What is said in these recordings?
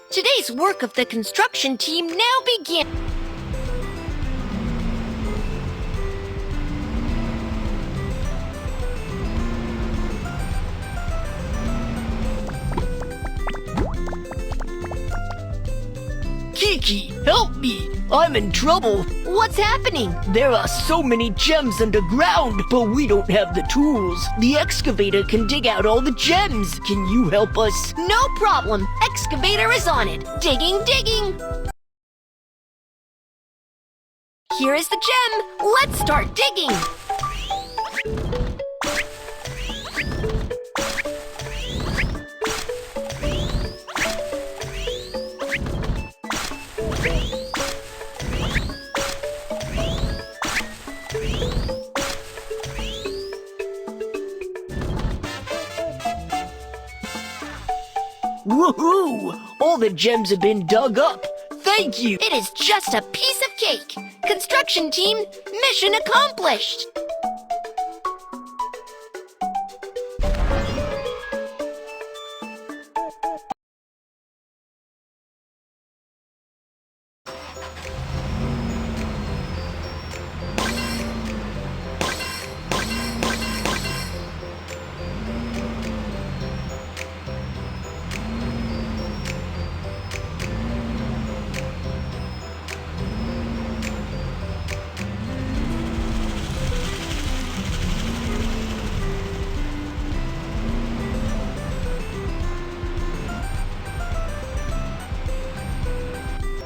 Today's work of the construction team now begins. Kiki, help me! I'm in trouble. What's happening? There are so many gems underground, but we don't have the tools. The excavator can dig out all the gems. Can you help us? No problem. Excavator is on it. Digging, digging. Here is the gem. Let's start digging. Woohoo! All the gems have been dug up. Thank you. It is just a piece of cake. Construction team, mission accomplished.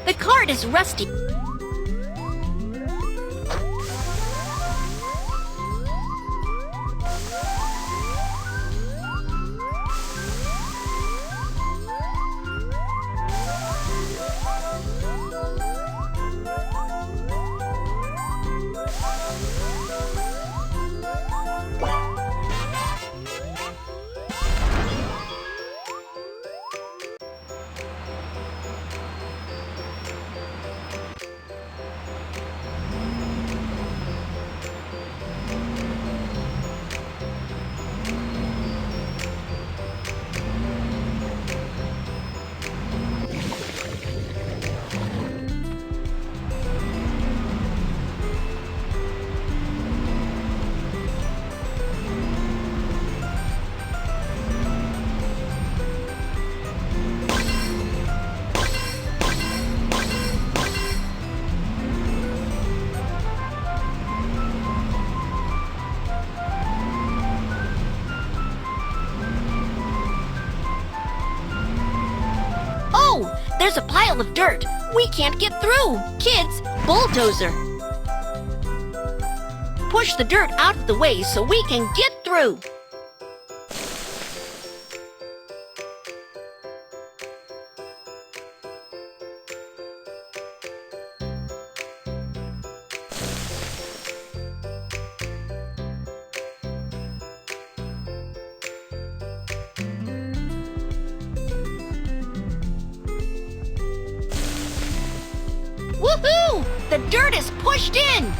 The cart is rusty. Oh, there's a pile of dirt. We can't get through. Kids, bulldozer. Push the dirt out of the way so we can get through. Woohoo! The dirt is pushed in!